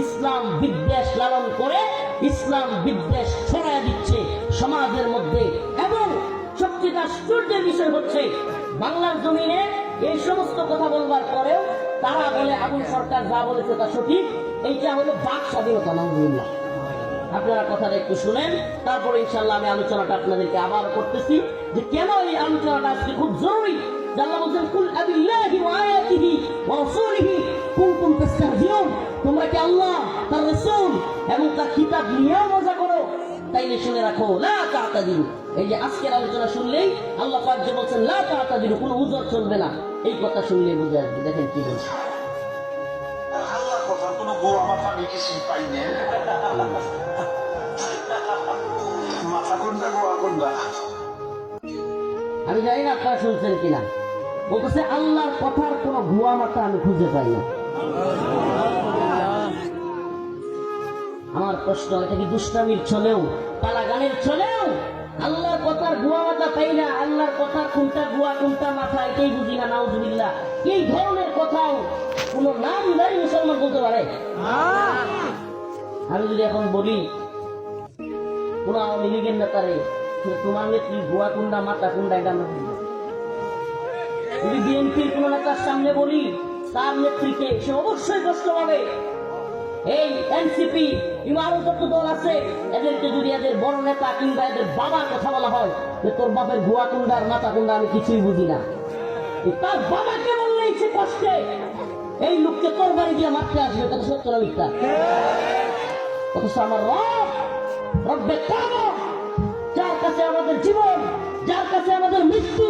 ইসলাম বিদ্বেষ লালন করে ইসলাম বিদ্বেষ ছড়ায় দিচ্ছে সমাজের মধ্যে। এবং সবচেয়ে আশ্চর্যের বিষয় হচ্ছে বাংলার জমিনে এই সমস্ত কথা বলবার পরেও তারা বলে আবুল সরকার যা বলেছে তা সঠিক। এইটা হলো বাক স্বাধীনতা। নাউজুবিল্লাহ। আপনারা কথাটা একটু শুনেন, তারপরে ইনশাআল্লাহ আমি আলোচনাটা আপনাদেরকে আবার করতেছি যে কেন এই আলোচনাটা আজকে খুব জরুরি। আল্লাহ বলেন, কুল আবিল্লাহি ওয়া আয়াতিহি ওয়া রাসূলিহি কুনতুম তাস্তাহজিউন, তোমরা কি আল্লাহ, তার রাসূল এবং তার কিতাব নিয়ে মজা করো? তাইলে শুনে রাখো, লা তা'তাদিরু। এই যে আজকের আলোচনা শুনলেই আল্লাহ পাক যে বলেন লা তা'তাদিরু, কোনো উযর চলবে না, এই কথা শুনলেই বুঝে আসবে। দেখেন কি বলছে। আল্লাহর কথা কোনো গোয়া মাথা আমি কিছু পাই না। মাথা কোনটা গোয়া কোনটা আমি জানি না আপনারা শুনছেন কিনা। বলতেছে আল্লাহর কথার কোন ভুয়া মাথা আমি খুঁজে পাই না। আমার প্রশ্ন, এটা কি দুষ্টামির ছলেও, পালাগানের ছলেও আল্লাহর কথার ভুয়া মাথা পাই না? আল্লাহর কথার কোনটা ভুয়া কোনটা মাথা এটাই বুঝি না। নাউজুবিল্লাহ। এই ধরনের কথাও কোন নামদারি মুসলমান বলতে পারে? আমি যদি এখন বলি কোন আওয়ামী লীগের নেতারে তোমার নেত্রী ভুয়া কুন্ডা মাথা কুন্ডা, এটা আমরা বুঝবো। যদি বিএনপির কোন নেতার সামনে বলি তার নেত্রীকে, সে অবশ্যই কষ্ট পাবে। এই এনসিপি আরো যত দল আছে, এদেরকে যদি এদের বড় নেতা কিংবা এদের বাবার কথা বলা হয় যে তোর বাপের ভুয়া কুন্ডার মাথা কুন্ডা, আমি কিছুই বুঝি না, তার বাবাকে বললেই সে কষ্টে এই লোককে তোর বাড়ি দিয়ে মারতে আসবে। কত সত্য না মিথ্যা? অথচ আমার রব্বে কাবা, যার কাছে আমাদের জীবন, যার কাছে আমাদের মৃত্যু,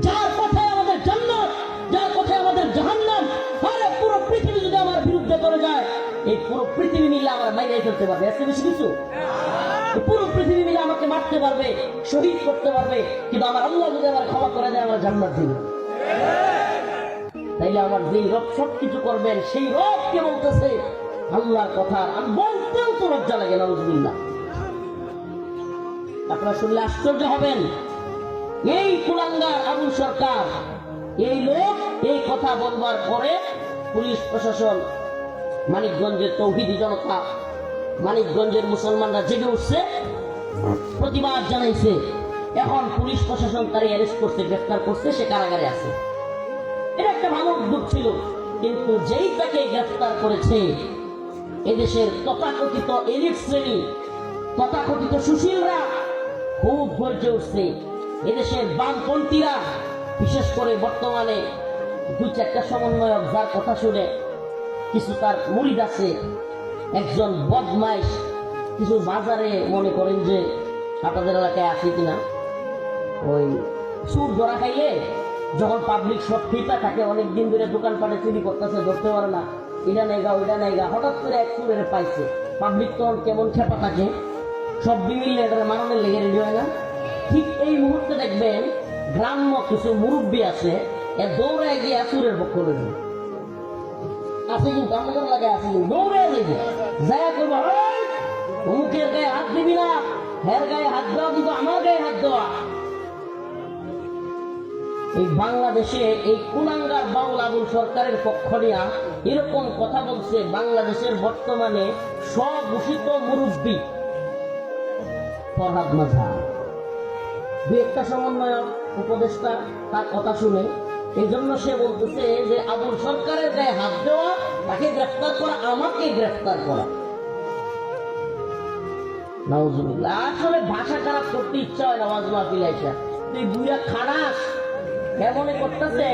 যার কথায় আমাদের জান্নাত, যার কথায় আমাদের জাহান্নাম, আরে পুরো পৃথিবী যদি আমার বিরুদ্ধে করে যায়, এই পুরো পৃথিবী মিলে আমার মাইরে ফেলতে পারবে। এত বেশি কিছু? পুরো পৃথিবী মিলে আমাকে মারতে পারবে, শহীদ করতে পারবে, কিন্তু আমার আল্লাহ যদি আমার ক্ষমা করে দেয়, আমার জান্নাত দিবে। তাইলে আমার যেই রব সবকিছু করবেন, সেই রবকে বলতেছে আল্লাহর কথা আমি বলতেও তো লজ্জা লাগে। নাউজুবিল্লাহ। আপনারা শুনলে আশ্চর্য হবেন। এই কুলাঙ্গার আবুল সরকার, এই লোক এই কথা বলবার পরে পুলিশ প্রশাসন, মানিকগঞ্জের তৌহিদি জনতা, মানিকগঞ্জের মুসলমানরা জেগে উঠছে, প্রতিবাদ জানাইছে। এখন পুলিশ প্রশাসন তারে অ্যারেস্ট করছে, গ্রেফতার করছে, সে কারাগারে আছে। এটা একটা ভালো উদ্যোগ ছিল, কিন্তু যেই তাকে গ্রেফতার করেছে এদেশের তথাকথিত এলিট শ্রেণী, তথাকথিত সুশীলরা খুব গর্জে উঠছে। এদেশের বামপন্থীরা, বিশেষ করে বর্তমানে দুই চারটা সমন্বয়ক, যার কথা শুনে কিছু তার মুরিদ আছে, একজন বদমাইশ কিছু বাজারে মনে করেন যে আপনাদের এলাকায় আছে কিনা, ওই সুর ধরা খাইলে যখন পাবলিক সব ফিটা থাকে, অনেকদিন ধরে দোকানপাটে চুরি করতেছে, ধরতে পারে না, এটা নেগা ওইটা নেগা, হঠাৎ করে এক সুরের পাইছে, পাবলিক তখন কেমন খেপা থাকে, সব মিললে এটা মাননের লেগে রেডি হয় না? ঠিক এই মুহূর্তে দেখবেন গ্রাম্য কিছু মুরব্বী আছে, দৌড়ায় গিয়ে সুরের পক্ষ নেবে আছে, কিন্তু আমাদের লাগে আছে, দৌড়ে যাবে যায় করবো, মুখের গায়ে হাত দিবি না, হের গায়ে হাত দেওয়া কিন্তু আমার গায়ে হাত দেওয়া। এই বাংলাদেশে এই কুলাঙ্গার বাউল আবুল সরকারের পক্ষ নিয়ে এরকম কথা বলছে বাংলাদেশের বর্তমানে স্বঘোষিত মুরব্বী ফরহাদ মাঝার। দু একটা সমন্বয়ক উপদেষ্টা তার কথা শুনে এই জন্য সে বলতেছে যে আবুল সরকারের গায়ে হাত দেওয়া, তাকে গ্রেফতার করা, আমাকে গ্রেফতার করা। নাউজুবিল্লাহ। আসলে ভাষা খারাপ করতে ইচ্ছা হয় না। ওয়াজ মাহফিল আইসা তুই বুড়া খারাস এমনে করতেছে,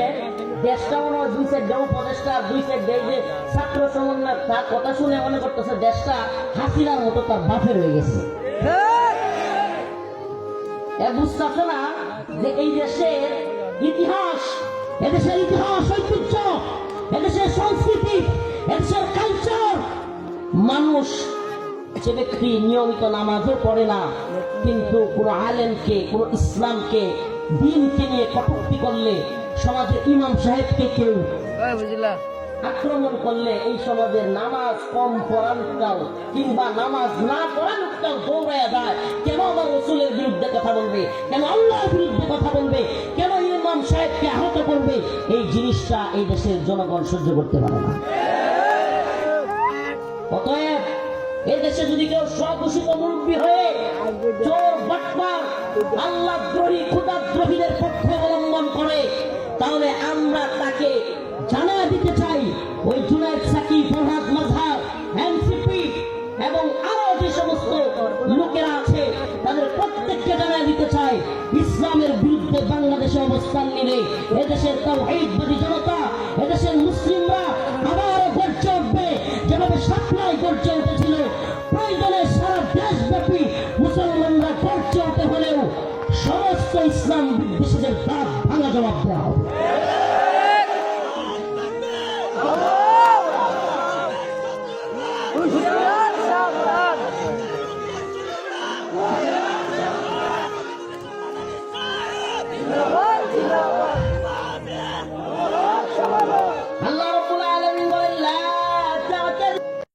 দেশটা মনে হয় দুই সাইড দেব উপদেষ্টা, দুই সাইড দেয় যে ছাত্র সমন্বয়, তার কথা শুনে মনে করতেছে দেশটা হাসিনার মতো তার বাপের হয়ে গেছে। বুঝতেছে না যে এই দেশের ইতিহাস, এদেশের ইতিহাস, ঐতিহ্য, এদেশের সংস্কৃতি, এদেশের কালচার। মানুষ, যে ব্যক্তি নিয়মিত নামাজও পড়ে না, কিন্তু কোন আলেমকে, কোন ইসলামকে, দিনকে নিয়ে কটূক্তি করলে, সমাজের ইমাম সাহেবকে কেউ আক্রমণ করলে, এই সমাজের নামাজ কম পড়ানোটাও কিংবা নামাজ না পড়ানোটাও দৌড়ায় যায়। কেন আমার রসুলের বিরুদ্ধে কথা বলবে, কেন আল্লাহর বিরুদ্ধে কথা বলবে, কেন ইমাম সাহেবকে আহত করবে? এই জিনিসটা এই দেশের জনগণ সহ্য করতে পারে না। অতএব এদেশে যদি কেউ স্বঘোষিত মুরব্বী হয়ে চোর বাটপার আল্লাহদ্রোহী খোদাদ্রোহীদের পক্ষ অবলম্বন করে, তাহলে আমরা তাকে জানা দিতে চাই ওই জুনায়েদ সাকি, ফরহাদ মাজহার, এনসিপি এবং আরো যে সমস্ত লোকেরা আছে তাদের প্রত্যেককে জানা দিতে চাই, ইসলামের বিরুদ্ধে বাংলাদেশে অবস্থান নিলে এদেশের তাওহীদবাদী জনতা, এদেশের মুসলিমরা আবার গর্জে উঠবে, যেভাবে সাতনায় গর্জে উঠেছিল। প্রয়োজনে সারা দেশব্যাপী মুসলমানরা গর্জে উঠে হলেও সমস্ত ইসলাম বিদ্বেষীদের দাঁত ভাঙা জবাব দেওয়া হবে। Oh,